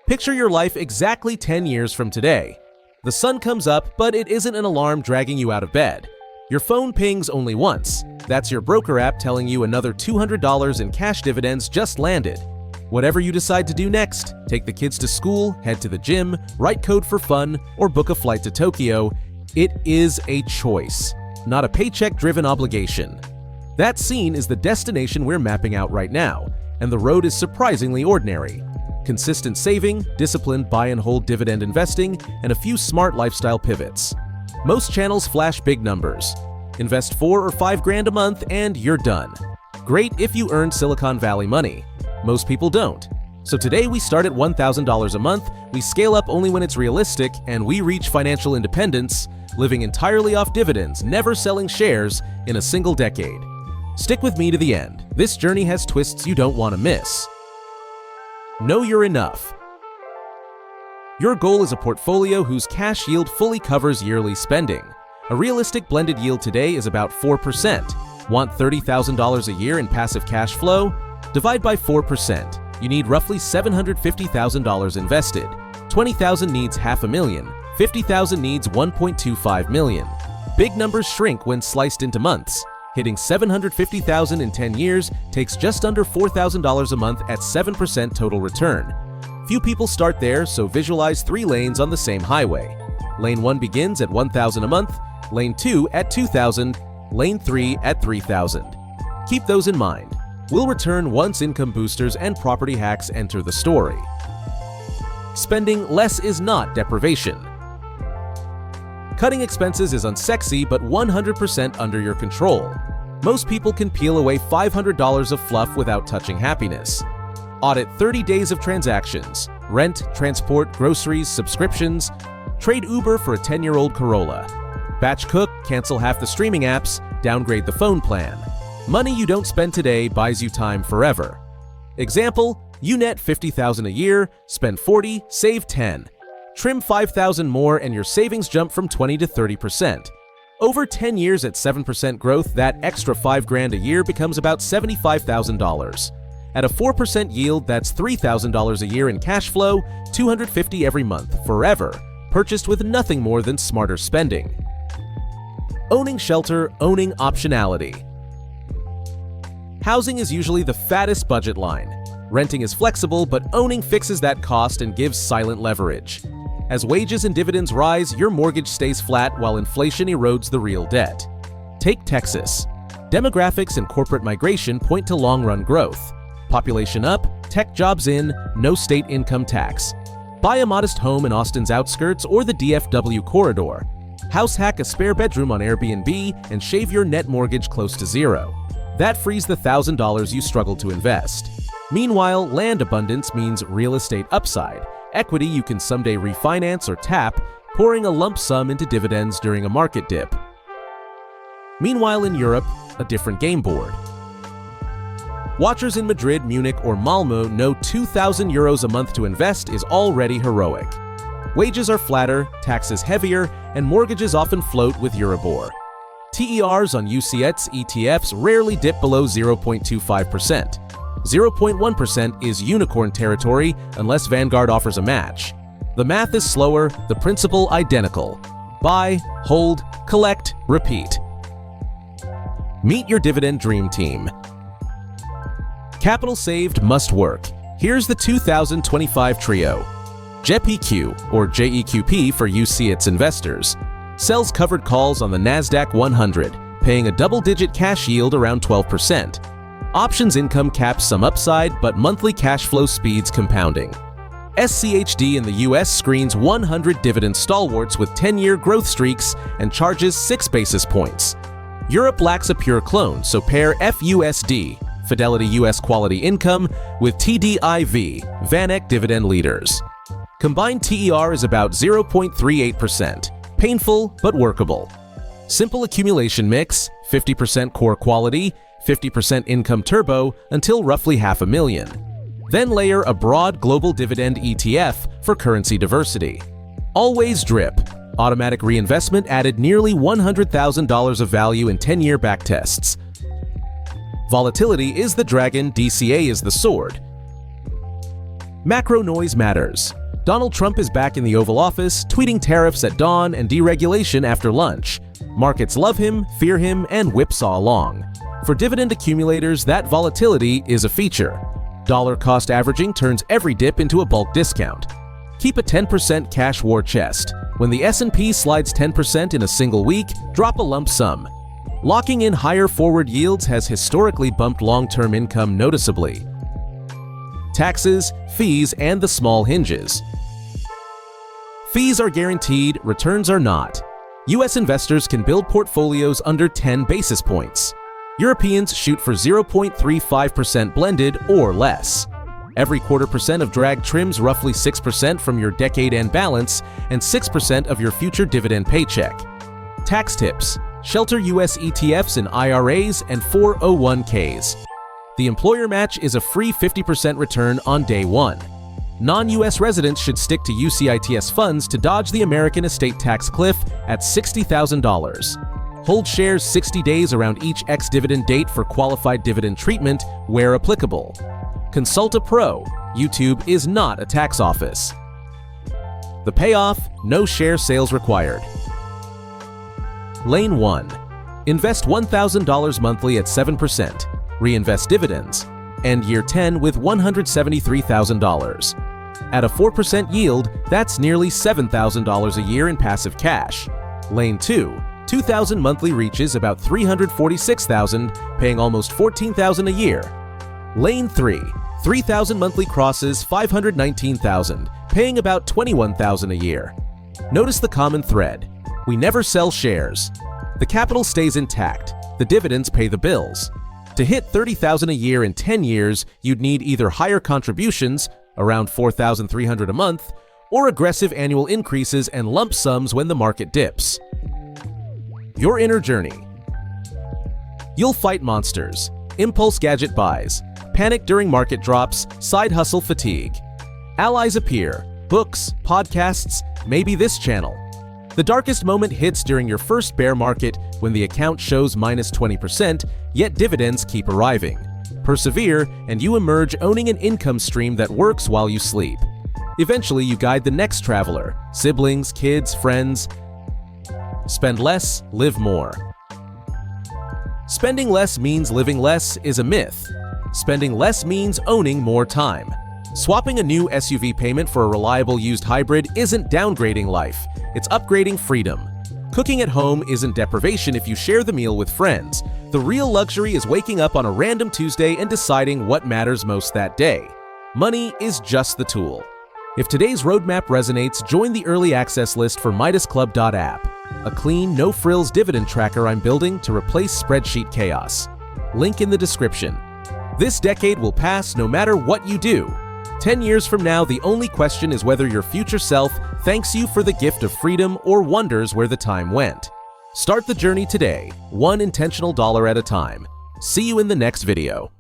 Picture your life exactly 10 years from today. The sun comes up, but it isn't an alarm dragging you out of bed. Your phone pings only once. That's your broker app telling you another $200 in cash dividends just landed. Whatever you decide to do next, take the kids to school, head to the gym, write code for fun, or book a flight to Tokyo, it is a choice, not a paycheck-driven obligation. That scene is the destination we're mapping out right now, and the road is surprisingly ordinary. Consistent saving, disciplined buy and hold dividend investing, and a few smart lifestyle pivots. Most channels flash big numbers. Invest 4 or 5 grand a month and you're done. Great if you earn Silicon Valley money. Most people don't. So today we start at $1,000 a month, we scale up only when it's realistic, and we reach financial independence, living entirely off dividends, never selling shares in a single decade. Stick with me to the end. This journey has twists you don't want to miss. Know you're enough. Your goal is a portfolio whose cash yield fully covers yearly spending. A realistic blended yield today is about 4%. Want $30,000 a year in passive cash flow? Divide by 4%. You need roughly $750,000 invested. $20,000 needs $500,000. $50,000 needs $1.25 million. Big numbers shrink when sliced into months. Hitting $750,000 in 10 years takes just under $4,000 a month at 7% total return. Few people start there, so visualize 3 lanes on the same highway. Lane 1 begins at $1,000 a month, Lane 2 at $2,000, Lane 3 at $3,000. Keep those in mind. We'll return once income boosters and property hacks enter the story. Spending less is not deprivation. Cutting expenses is unsexy but 100% under your control. Most people can peel away $500 of fluff without touching happiness. Audit 30 days of transactions, rent, transport, groceries, subscriptions, trade Uber for a 10-year-old Corolla. Batch cook, cancel half the streaming apps, downgrade the phone plan. Money you don't spend today buys you time forever. Example, you net $50,000 a year, spend $40,000, save $10,000. Trim $5,000 more and your savings jump from 20 to 30%. Over 10 years at 7% growth, that extra $5 grand a year becomes about $75,000. At a 4% yield, that's $3,000 a year in cash flow, $250 every month, forever, purchased with nothing more than smarter spending. Owning shelter, owning optionality. Housing is usually the fattest budget line. Renting is flexible, but owning fixes that cost and gives silent leverage. As wages and dividends rise, your mortgage stays flat while inflation erodes the real debt. Take Texas. Demographics and corporate migration point to long-run growth. Population up, tech jobs in, no state income tax. Buy a modest home in Austin's outskirts or the DFW corridor. House hack a spare bedroom on Airbnb and shave your net mortgage close to zero. That frees the $1,000 you struggle to invest. Meanwhile, land abundance means real estate upside. Equity you can someday refinance or tap, pouring a lump sum into dividends during a market dip. Meanwhile in Europe, a different game board. Watchers in Madrid, Munich, or Malmö know €2,000 a month to invest is already heroic. Wages are flatter, taxes heavier, and mortgages often float with Euribor. TERs on UCITS ETFs rarely dip below 0.25%. 0.1% is unicorn territory unless Vanguard offers a match. The math is slower, the principle identical. Buy, hold, collect, repeat. Meet your dividend dream team. Capital saved must work. Here's the 2025 trio. JEPQ, or JEQP for UCITS investors, sells covered calls on the NASDAQ 100, paying a double-digit cash yield around 12%. Options income caps some upside, but monthly cash flow speeds compounding. SCHD in the US screens 100 dividend stalwarts with 10-year growth streaks and charges 6 basis points. Europe lacks a pure clone, so pair FUSD, Fidelity US Quality Income, with TDIV, VanEck Dividend Leaders. Combined TER is about 0.38%, painful but workable. Simple accumulation mix, 50% core quality, 50% income turbo until roughly $500,000. Then layer a broad global dividend ETF for currency diversity. Always DRIP. Automatic reinvestment added nearly $100,000 of value in 10-year backtests. Volatility is the dragon, DCA is the sword. Macro noise matters. Donald Trump is back in the Oval Office, tweeting tariffs at dawn and deregulation after lunch. Markets love him, fear him, and whipsaw along. For dividend accumulators, that volatility is a feature. Dollar cost averaging turns every dip into a bulk discount. Keep a 10% cash war chest. When the S&P slides 10% in a single week, drop a lump sum. Locking in higher forward yields has historically bumped long-term income noticeably. Taxes, fees, and the small hinges. Fees are guaranteed, returns are not. US investors can build portfolios under 10 basis points. Europeans shoot for 0.35% blended or less. Every quarter% of drag trims roughly 6% from your decade-end balance and 6% of your future dividend paycheck. Tax tips: shelter US ETFs in IRAs and 401ks. The employer match is a free 50% return on day one. Non-US residents should stick to UCITS funds to dodge the American estate tax cliff at $60,000. Hold shares 60 days around each ex-dividend date for qualified dividend treatment where applicable. Consult a pro. YouTube is not a tax office. The payoff: no share sales required. Lane 1. Invest $1,000 monthly at 7%. Reinvest dividends. End year 10 with $173,000. At a 4% yield, that's nearly $7,000 a year in passive cash. Lane 2. 2,000 monthly reaches about $346,000, paying almost $14,000 a year. Lane 3. 3,000 monthly crosses $519,000, paying about $21,000 a year. Notice the common thread. We never sell shares. The capital stays intact. The dividends pay the bills. To hit $30,000 a year in 10 years, you'd need either higher contributions, around $4,300 a month, or aggressive annual increases and lump sums when the market dips. Your inner journey. You'll fight monsters, impulse gadget buys, panic during market drops, side hustle fatigue. Allies appear: books, podcasts, maybe this channel. The darkest moment hits during your first bear market when the account shows minus 20%, yet dividends keep arriving. Persevere, and you emerge owning an income stream that works while you sleep. Eventually, you guide the next traveler: siblings, kids, friends. Spend less, live more. Spending less means living less is a myth. Spending less means owning more time. Swapping a new SUV payment for a reliable used hybrid isn't downgrading life, it's upgrading freedom. Cooking at home isn't deprivation if you share the meal with friends. The real luxury is waking up on a random Tuesday and deciding what matters most that day. Money is just the tool. If today's roadmap resonates, join the early access list for MidasClub.app, a clean, no-frills dividend tracker I'm building to replace spreadsheet chaos. Link in the description. This decade will pass no matter what you do. 10 years from now, the only question is whether your future self thanks you for the gift of freedom or wonders where the time went. Start the journey today, one intentional dollar at a time. See you in the next video.